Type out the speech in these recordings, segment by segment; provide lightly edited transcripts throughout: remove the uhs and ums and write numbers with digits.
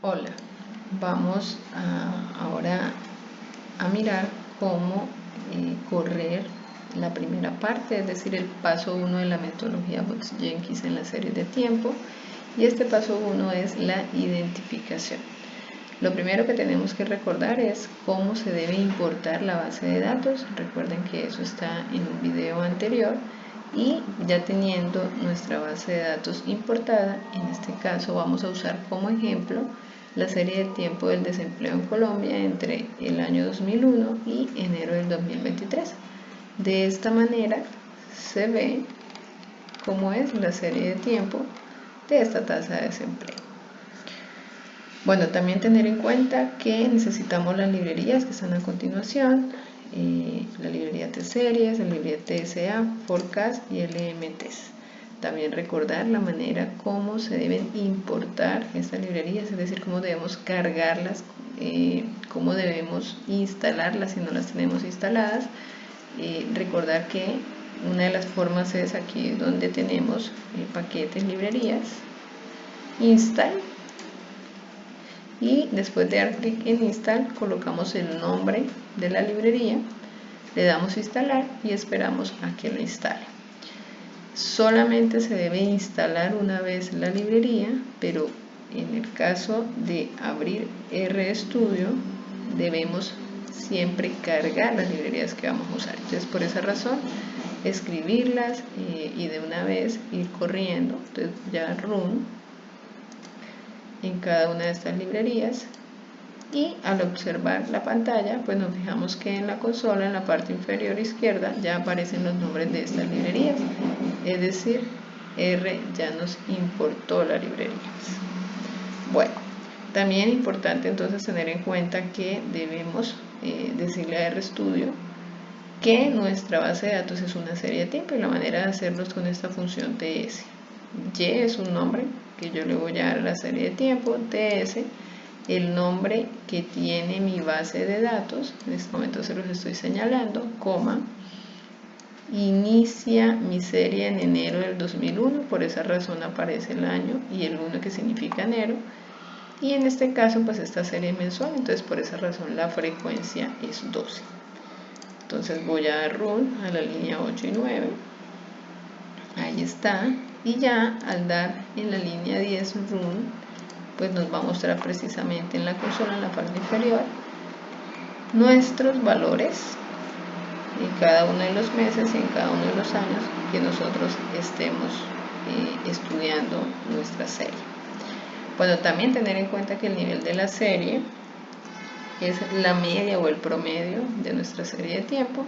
Hola, vamos ahora a mirar cómo correr la primera parte, es decir, el paso 1 de la metodología Box-Jenkins en la serie de tiempo. Y este paso 1 es la identificación. Lo primero que tenemos que recordar es cómo se debe importar la base de datos. Recuerden que eso está en un video anterior. Y ya teniendo nuestra base de datos importada, en este caso vamos a usar como ejemplo la serie de tiempo del desempleo en Colombia entre el año 2001 y enero del 2023. De esta manera se ve cómo es la serie de tiempo de esta tasa de desempleo. Bueno, también tener en cuenta que necesitamos las librerías que están a continuación, la librería T-Series, la librería TSA, Forecast y LMTs. También recordar la manera como se deben importar estas librerías, es decir, cómo debemos cargarlas, cómo debemos instalarlas si no las tenemos instaladas. Recordar que una de las formas es aquí donde tenemos paquetes, librerías, install, y después de dar clic en install colocamos el nombre de la librería, le damos instalar y esperamos a que lo instale. Solamente se debe instalar una vez la librería, pero en el caso de abrir RStudio debemos siempre cargar las librerías que vamos a usar. Entonces, por esa razón, escribirlas y de una vez ir corriendo. Entonces ya run en cada una de estas librerías, y al observar la pantalla pues nos fijamos que en la consola, en la parte inferior izquierda, ya aparecen los nombres de estas librerías, es decir, R ya nos importó la librería. Bueno, también es importante entonces tener en cuenta que debemos decirle a RStudio que nuestra base de datos es una serie de tiempo, y la manera de hacerlo es con esta función TS. Y es un nombre que yo le voy a dar a la serie de tiempo, TS, el nombre que tiene mi base de datos, en este momento se los estoy señalando, coma, inicia mi serie en enero del 2001, por esa razón aparece el año y el 1 que significa enero, y en este caso pues esta serie es mensual, entonces por esa razón la frecuencia es 12. Entonces voy a dar run a la línea 8 y 9, ahí está, y ya al dar en la línea 10 run, pues nos va a mostrar precisamente en la consola, en la parte inferior, nuestros valores en cada uno de los meses y en cada uno de los años que nosotros estemos estudiando nuestra serie. Bueno, también tener en cuenta que el nivel de la serie es la media o el promedio de nuestra serie de tiempo,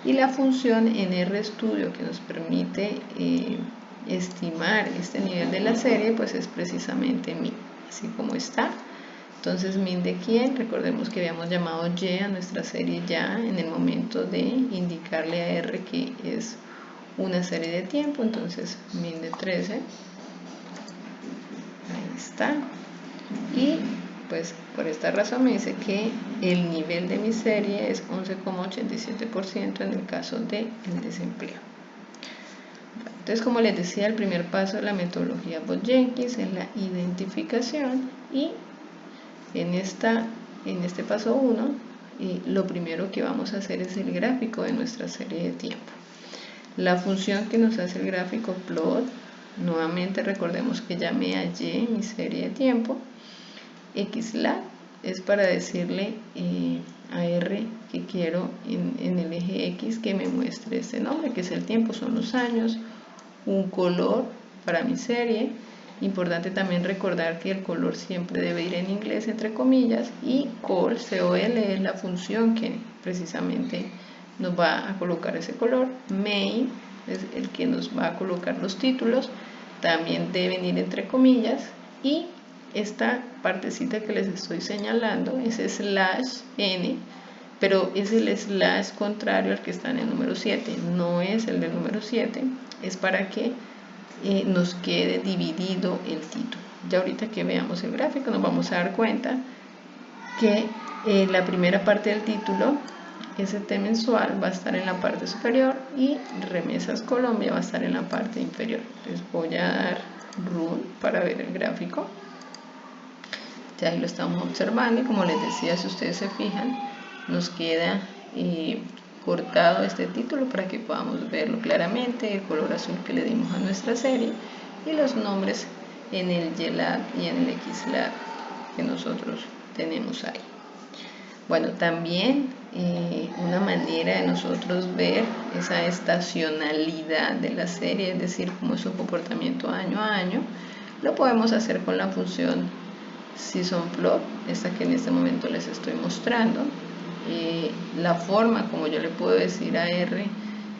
y la función en RStudio que nos permite estimar este nivel de la serie pues es precisamente min, así como está. Entonces min de quién, recordemos que habíamos llamado y a nuestra serie ya en el momento de indicarle a R que es una serie de tiempo, entonces min de 13, ahí está, y pues por esta razón me dice que el nivel de mi serie es 11,87% en el caso del desempleo. Entonces, como les decía, el primer paso de la metodología Box-Jenkins es la identificación, y en este paso 1 lo primero que vamos a hacer es el gráfico de nuestra serie de tiempo. La función que nos hace el gráfico plot, nuevamente recordemos que llamé a y mi serie de tiempo, xlat es para decirle a R que quiero en el eje X que me muestre este nombre, que es el tiempo, son los años, un color para mi serie. Importante también recordar que el color siempre debe ir en inglés entre comillas, y col, col es la función que precisamente nos va a colocar ese color. Main es el que nos va a colocar los títulos, también deben ir entre comillas, y esta partecita que les estoy señalando es /n, pero es el slash contrario al que está en el número 7, no es el del número 7, es para que nos quede dividido el título. Ya ahorita que veamos el gráfico nos vamos a dar cuenta que la primera parte del título, ST mensual, va a estar en la parte superior y Remesas Colombia va a estar en la parte inferior. Entonces voy a dar run para ver el gráfico. Ahí lo estamos observando y como les decía, si ustedes se fijan, nos queda cortado este título para que podamos verlo claramente, el color azul que le dimos a nuestra serie y los nombres en el YLAB y en el XLAB que nosotros tenemos ahí. Bueno, también una manera de nosotros ver esa estacionalidad de la serie, es decir, cómo es su comportamiento año a año, lo podemos hacer con la función Season Plot, esta que en este momento les estoy mostrando. La forma como yo le puedo decir a R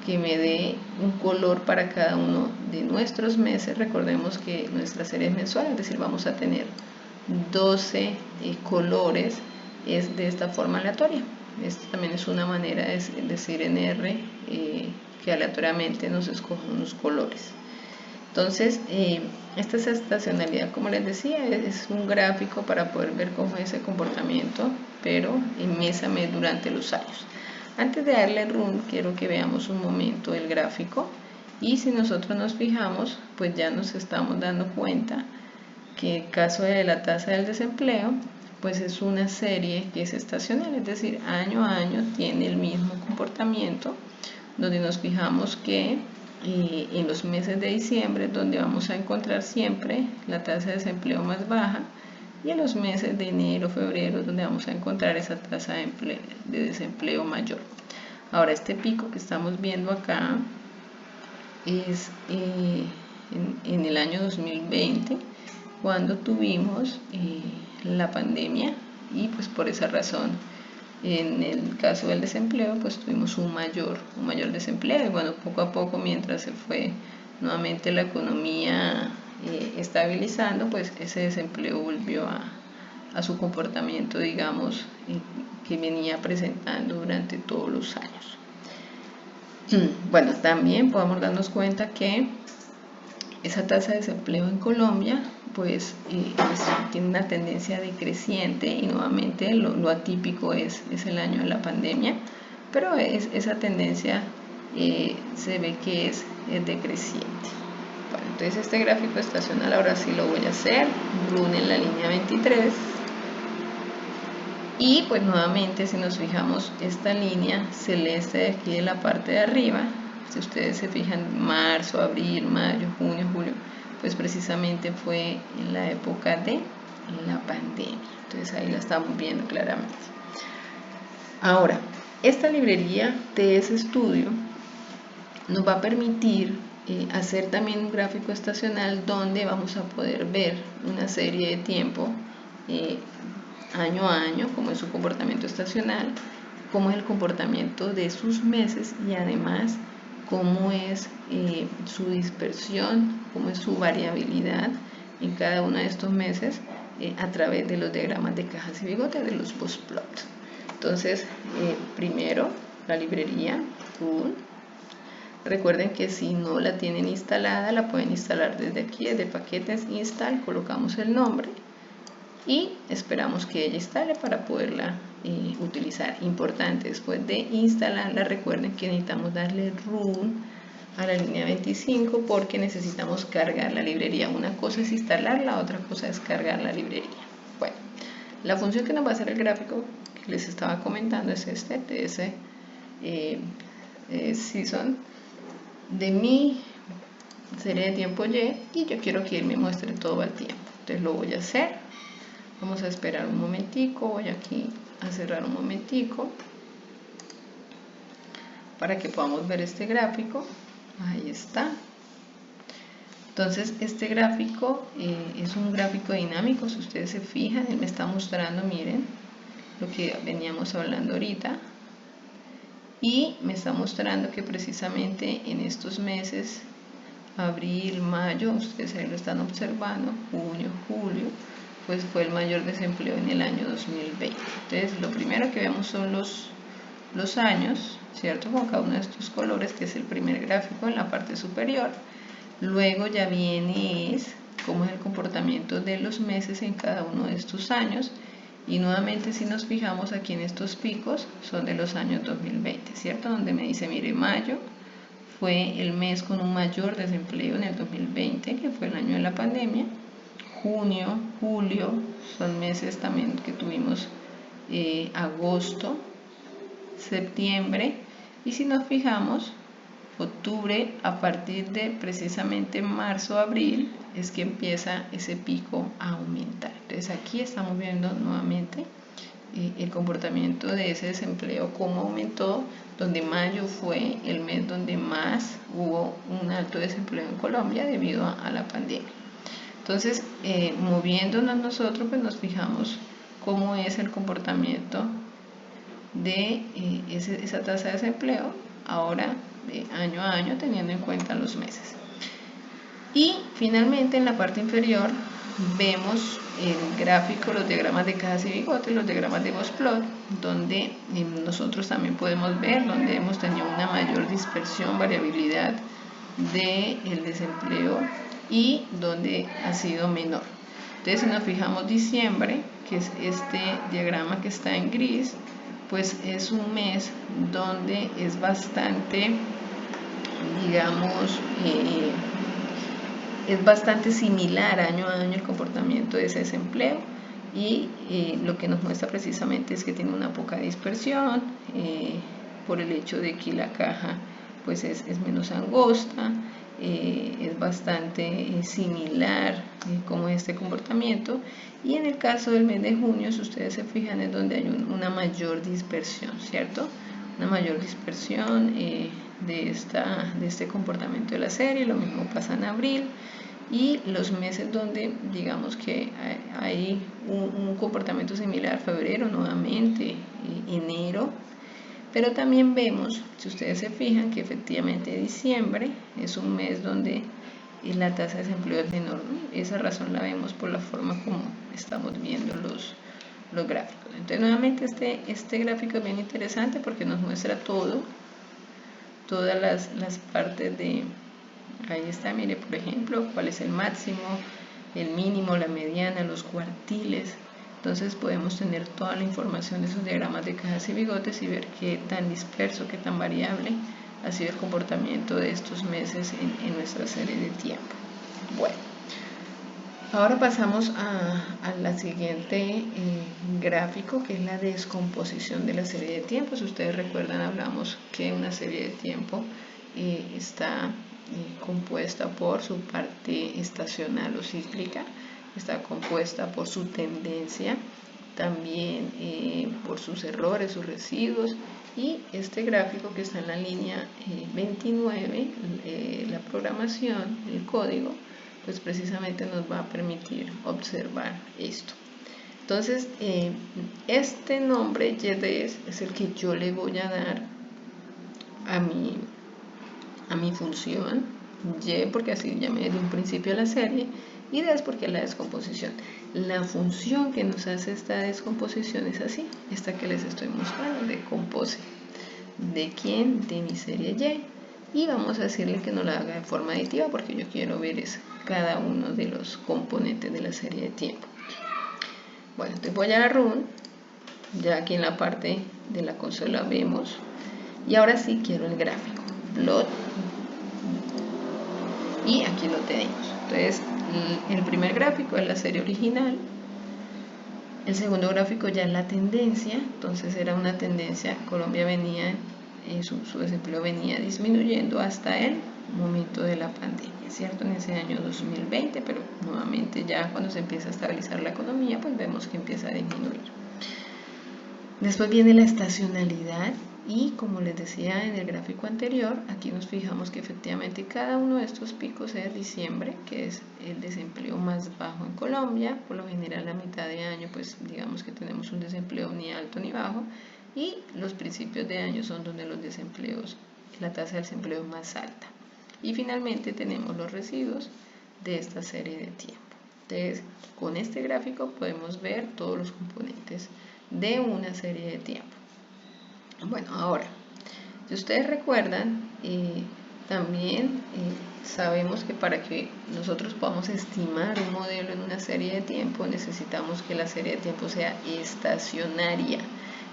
que me dé un color para cada uno de nuestros meses. Recordemos que nuestra serie es mensual, es decir, vamos a tener 12 colores, es de esta forma aleatoria. Esto también es una manera de decir en R que aleatoriamente nos escoge unos colores. Entonces, esta es estacionalidad, como les decía, es un gráfico para poder ver cómo es ese comportamiento, pero en mes a mes durante los años. Antes de darle run, quiero que veamos un momento el gráfico y si nosotros nos fijamos, pues ya nos estamos dando cuenta que en el caso de la tasa del desempleo, pues es una serie que es estacional, es decir, año a año tiene el mismo comportamiento, donde nos fijamos que en los meses de diciembre donde vamos a encontrar siempre la tasa de desempleo más baja y en los meses de enero, febrero donde vamos a encontrar esa tasa de desempleo mayor. Ahora este pico que estamos viendo acá es en el año 2020 cuando tuvimos la pandemia y pues por esa razón en el caso del desempleo pues tuvimos un mayor desempleo y bueno, poco a poco mientras se fue nuevamente la economía estabilizando, pues ese desempleo volvió a su comportamiento, digamos, que venía presentando durante todos los años. Bueno, también podemos darnos cuenta que esa tasa de desempleo en Colombia pues tiene una tendencia decreciente y nuevamente lo atípico es el año de la pandemia, pero esa tendencia se ve que es decreciente. Bueno, entonces este gráfico estacional ahora sí lo voy a hacer, run en la línea 23 y pues nuevamente si nos fijamos esta línea celeste de aquí de la parte de arriba, si ustedes se fijan marzo, abril, mayo, junio, julio, pues precisamente fue en la época de la pandemia. Entonces ahí la estamos viendo claramente. Ahora, esta librería TS Studio nos va a permitir hacer también un gráfico estacional donde vamos a poder ver una serie de tiempo año a año, cómo es su comportamiento estacional, cómo es el comportamiento de sus meses y además cómo es su dispersión, cómo es su variabilidad en cada uno de estos meses a través de los diagramas de cajas y bigotes, de los post-plots. Entonces, primero, la librería Tool. Recuerden que si no la tienen instalada, la pueden instalar desde aquí, desde paquetes, install, colocamos el nombre y esperamos que ella instale para poderla utilizar. Importante, después de instalarla, recuerden que necesitamos darle run a la línea 25 porque necesitamos cargar la librería. Una cosa es instalarla, otra cosa es cargar la librería. Bueno, la función que nos va a hacer el gráfico que les estaba comentando es este TS Season de mi serie de tiempo y yo quiero que él me muestre todo al tiempo. Entonces lo voy a hacer. Vamos a esperar un momentico, voy aquí a cerrar un momentico para que podamos ver este gráfico. Ahí está. Entonces este gráfico es un gráfico dinámico, si ustedes se fijan, él me está mostrando, miren, lo que veníamos hablando ahorita. Y me está mostrando que precisamente en estos meses, abril, mayo, ustedes ahí lo están observando, junio, julio, pues fue el mayor desempleo en el año 2020. Entonces lo primero que vemos son los años, ¿cierto? Con cada uno de estos colores, que es el primer gráfico en la parte superior. Luego ya viene cómo es el comportamiento de los meses en cada uno de estos años. Y nuevamente si nos fijamos aquí en estos picos, son de los años 2020, ¿cierto? Donde me dice, mire, mayo fue el mes con un mayor desempleo en el 2020, que fue el año de la pandemia. junio, julio, son meses también que tuvimos agosto, septiembre, y si nos fijamos, octubre, a partir de precisamente marzo, abril, es que empieza ese pico a aumentar. Entonces aquí estamos viendo nuevamente el comportamiento de ese desempleo, cómo aumentó, donde mayo fue el mes donde más hubo un alto desempleo en Colombia debido a la pandemia. Entonces, moviéndonos nosotros, pues nos fijamos cómo es el comportamiento de esa tasa de desempleo ahora de año a año, teniendo en cuenta los meses. Y finalmente en la parte inferior vemos el gráfico, los diagramas de cajas y bigotes, los diagramas de Gauss-Plot, donde nosotros también podemos ver donde hemos tenido una mayor dispersión, variabilidad del desempleo y donde ha sido menor. Entonces, si nos fijamos diciembre, que es este diagrama que está en gris, pues es un mes donde es bastante, digamos, es bastante similar año a año el comportamiento de ese desempleo, y lo que nos muestra precisamente es que tiene una poca dispersión por el hecho de que la caja pues es menos angosta, es bastante similar como este comportamiento. Y en el caso del mes de junio, si ustedes se fijan, es donde hay una mayor dispersión, ¿cierto? Una mayor dispersión de este comportamiento de la serie. Lo mismo pasa en abril, y los meses donde digamos que hay un comportamiento similar, febrero nuevamente, enero. Pero también vemos, si ustedes se fijan, que efectivamente diciembre es un mes donde la tasa de desempleo es menor, ¿no? Esa razón la vemos por la forma como estamos viendo los gráficos. Entonces, nuevamente este gráfico es bien interesante porque nos muestra todas las partes de... Ahí está, mire, por ejemplo, cuál es el máximo, el mínimo, la mediana, los cuartiles. Entonces podemos tener toda la información de esos diagramas de cajas y bigotes y ver qué tan disperso, qué tan variable ha sido el comportamiento de estos meses en nuestra serie de tiempo. Bueno, ahora pasamos a la siguiente gráfico, que es la descomposición de la serie de tiempo. Si ustedes recuerdan, hablamos que una serie de tiempo está compuesta por su parte estacional o cíclica, está compuesta por su tendencia, también por sus errores, sus residuos, y este gráfico que está en la línea 29, la programación, el código, pues precisamente nos va a permitir observar esto. Entonces, este nombre YDS es el que yo le voy a dar a mi función Y, porque así llamé de un principio a la serie, y D porque es la descomposición. La función que nos hace esta descomposición es así, esta que les estoy mostrando, decompose. ¿De quién? De mi serie Y. Y vamos a decirle que no la haga de forma aditiva porque yo quiero ver cada uno de los componentes de la serie de tiempo. Bueno, entonces voy a la run, ya aquí en la parte de la consola vemos, y ahora sí quiero el gráfico, plot, y aquí lo tenemos. Entonces el primer gráfico es la serie original, el segundo gráfico ya es la tendencia. Entonces era una tendencia, Colombia venía, su desempleo venía disminuyendo hasta el momento de la pandemia, ¿cierto? En ese año 2020, pero nuevamente ya cuando se empieza a estabilizar la economía, pues vemos que empieza a disminuir. Después viene la estacionalidad, y como les decía en el gráfico anterior, aquí nos fijamos que efectivamente cada uno de estos picos es diciembre, que es el desempleo más bajo en Colombia. Por lo general a mitad de año pues digamos que tenemos un desempleo ni alto ni bajo, y los principios de año son donde los desempleos, la tasa de desempleo es más alta. Y finalmente tenemos los residuos de esta serie de tiempo. Entonces, con este gráfico podemos ver todos los componentes de una serie de tiempo. Bueno, ahora, si ustedes recuerdan, también sabemos que para que nosotros podamos estimar un modelo en una serie de tiempo, necesitamos que la serie de tiempo sea estacionaria,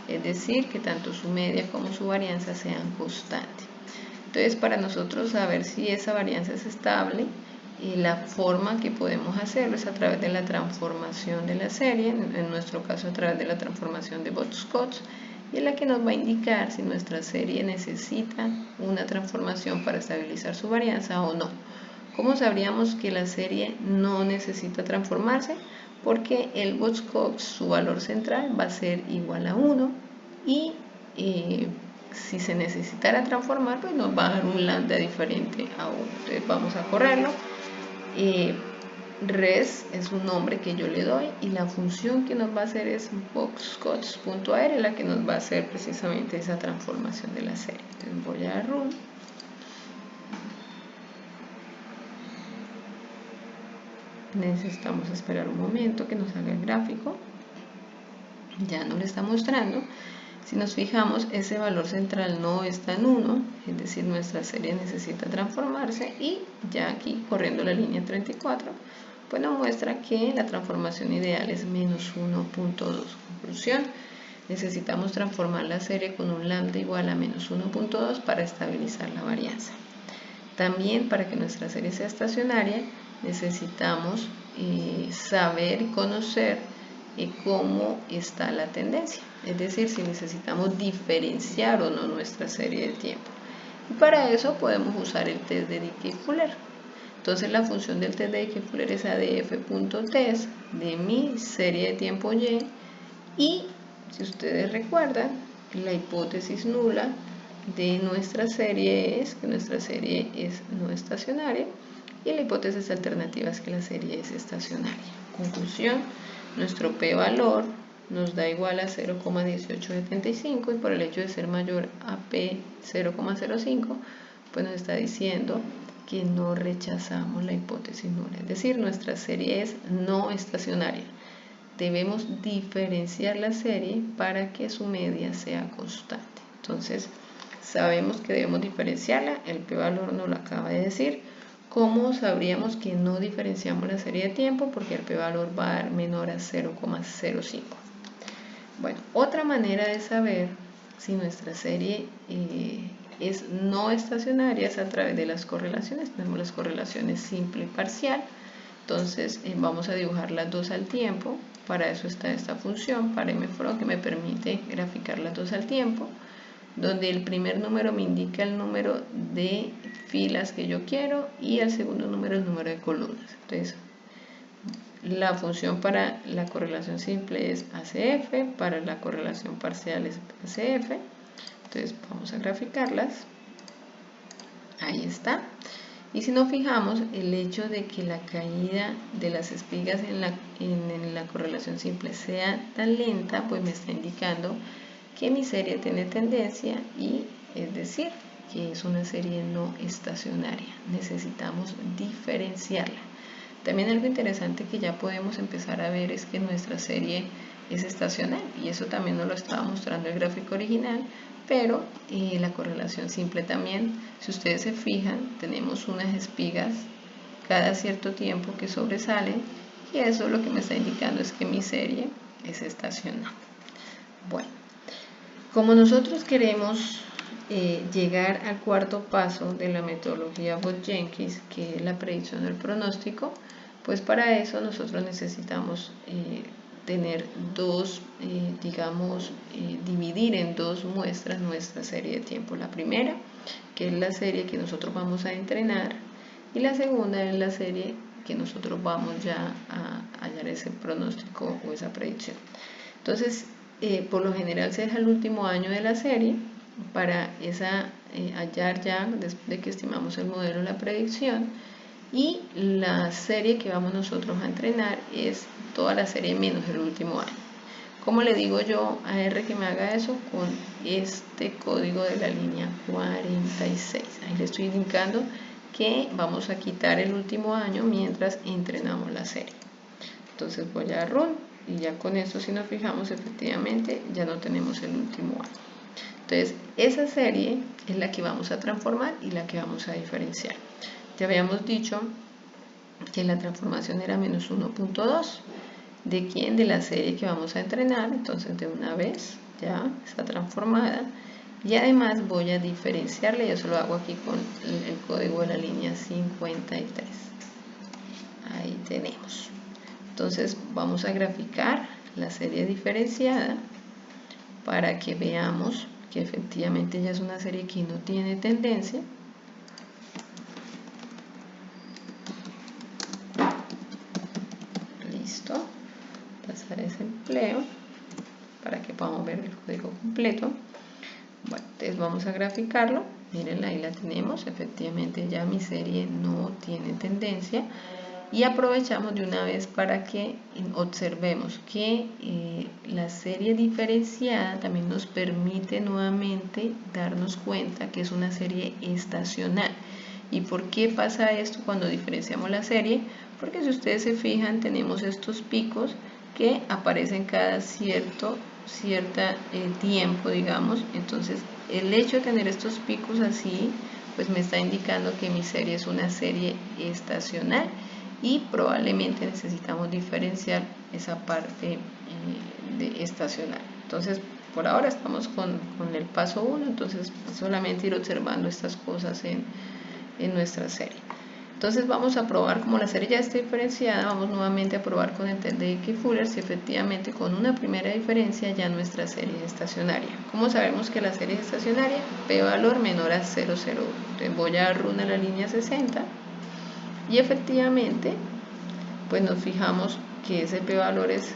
es decir, que tanto su media como su varianza sean constantes. Entonces, para nosotros saber si esa varianza es estable, la forma que podemos hacerlo es a través de la transformación de la serie, en nuestro caso a través de la transformación de Box-Cox, y es la que nos va a indicar si nuestra serie necesita una transformación para estabilizar su varianza o no. ¿Cómo sabríamos que la serie no necesita transformarse? Porque el Box-Cox, su valor central va a ser igual a 1 y si se necesitara transformar, pues nos va a dar un lambda diferente a 1. Entonces vamos a correrlo. Res es un nombre que yo le doy y la función que nos va a hacer es boxcox.ar, la que nos va a hacer precisamente esa transformación de la serie. Entonces voy a run. Necesitamos esperar un momento que nos haga el gráfico. Ya nos lo está mostrando. Si nos fijamos, ese valor central no está en 1, es decir, nuestra serie necesita transformarse, y ya aquí corriendo la línea 34, pues nos muestra que la transformación ideal es menos 1.2. Conclusión, necesitamos transformar la serie con un lambda igual a menos 1.2 para estabilizar la varianza. También, para que nuestra serie sea estacionaria, necesitamos saber y conocer cómo está la tendencia, es decir, si necesitamos diferenciar o no nuestra serie de tiempo. Y para eso podemos usar el test de Dickey-Fuller. Entonces la función del test de Dickey-Fuller es adf.test de mi serie de tiempo y, y si ustedes recuerdan, la hipótesis nula de nuestra serie es que nuestra serie es no estacionaria, y la hipótesis alternativa es que la serie es estacionaria. Conclusión, nuestro p-valor nos da igual a 0,1875, y por el hecho de ser mayor a p 0,05, pues nos está diciendo que no rechazamos la hipótesis nula, es decir, nuestra serie es no estacionaria. Debemos diferenciar la serie para que su media sea constante. Entonces, sabemos que debemos diferenciarla, el p-valor nos lo acaba de decir. ¿Cómo sabríamos que no diferenciamos la serie de tiempo? Porque el p-valor va a dar menor a 0,05. Bueno, otra manera de saber si nuestra serie es no estacionaria es a través de las correlaciones. Tenemos las correlaciones simple y parcial. Entonces vamos a dibujar las dos al tiempo. Para eso está esta función, paremfrom, que me permite graficar las dos al tiempo, donde el primer número me indica el número de filas que yo quiero y el segundo número el número de columnas. Entonces, la función para la correlación simple es ACF, para la correlación parcial es ACF. Entonces vamos a graficarlas. Ahí está. Y si nos fijamos, el hecho de que la caída de las espigas en la correlación simple sea tan lenta, pues me está indicando que mi serie tiene tendencia, y es decir, que es una serie no estacionaria. Necesitamos diferenciarla. También algo interesante que ya podemos empezar a ver es que nuestra serie es estacional, y eso también nos lo estaba mostrando el gráfico original, pero la correlación simple también. Si ustedes se fijan, tenemos unas espigas cada cierto tiempo que sobresalen, y eso lo que me está indicando es que mi serie es estacional. Bueno, como nosotros queremos llegar al cuarto paso de la metodología Bot-Jenkins, que es la predicción del pronóstico, pues para eso nosotros necesitamos tener dos, dividir en dos muestras nuestra serie de tiempo. La primera, que es la serie que nosotros vamos a entrenar, y la segunda es la serie que nosotros vamos ya a hallar ese pronóstico o esa predicción. Entonces, por lo general se deja el último año de la serie para hallar ya, después de que estimamos el modelo, la predicción, y la serie que vamos nosotros a entrenar es toda la serie menos el último año. ¿Cómo le digo yo a R que me haga eso? Con este código de la línea 46. Ahí le estoy indicando que vamos a quitar el último año mientras entrenamos la serie. Entonces voy a run, y ya con esto, si nos fijamos, efectivamente ya no tenemos el último año. Entonces esa serie es la que vamos a transformar y la que vamos a diferenciar. Ya habíamos dicho que la transformación era menos 1.2. ¿De quién? De la serie que vamos a entrenar. Entonces de una vez ya está transformada, y además voy a diferenciarla, y eso lo hago aquí con el código de la línea 53. ahí tenemos. Entonces vamos a graficar la serie diferenciada para que veamos que efectivamente ya es una serie que no tiene tendencia. Listo. Pasar ese empleo para que podamos ver el código completo. Bueno, entonces vamos a graficarlo. Miren, ahí la tenemos. Efectivamente ya mi serie no tiene tendencia. Y aprovechamos de una vez para que observemos que la serie diferenciada también nos permite nuevamente darnos cuenta que es una serie estacional. ¿Y por qué pasa esto cuando diferenciamos la serie? Porque si ustedes se fijan, tenemos estos picos que aparecen cada cierto tiempo, digamos. Entonces el hecho de tener estos picos así pues me está indicando que mi serie es una serie estacional y probablemente necesitamos diferenciar esa parte de estacional. Entonces por ahora estamos con el paso 1, entonces solamente ir observando estas cosas en nuestra serie. Entonces vamos a probar, como la serie ya está diferenciada, vamos nuevamente a probar con el test de Dickey-Fuller si efectivamente con una primera diferencia ya nuestra serie es estacionaria. ¿Cómo sabemos que la serie es estacionaria? P-valor menor a 0,01. Entonces voy a run a la línea 60 y efectivamente pues nos fijamos que ese P-valor es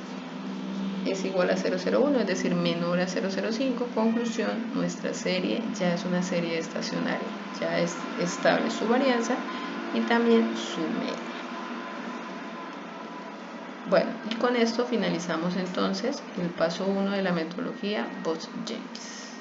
igual a 0,01, es decir, menor a 0,05. Conclusión, nuestra serie ya es una serie estacionaria, ya es estable su varianza y también su media. Bueno, y con esto finalizamos entonces el paso 1 de la metodología Bose-Jenkins.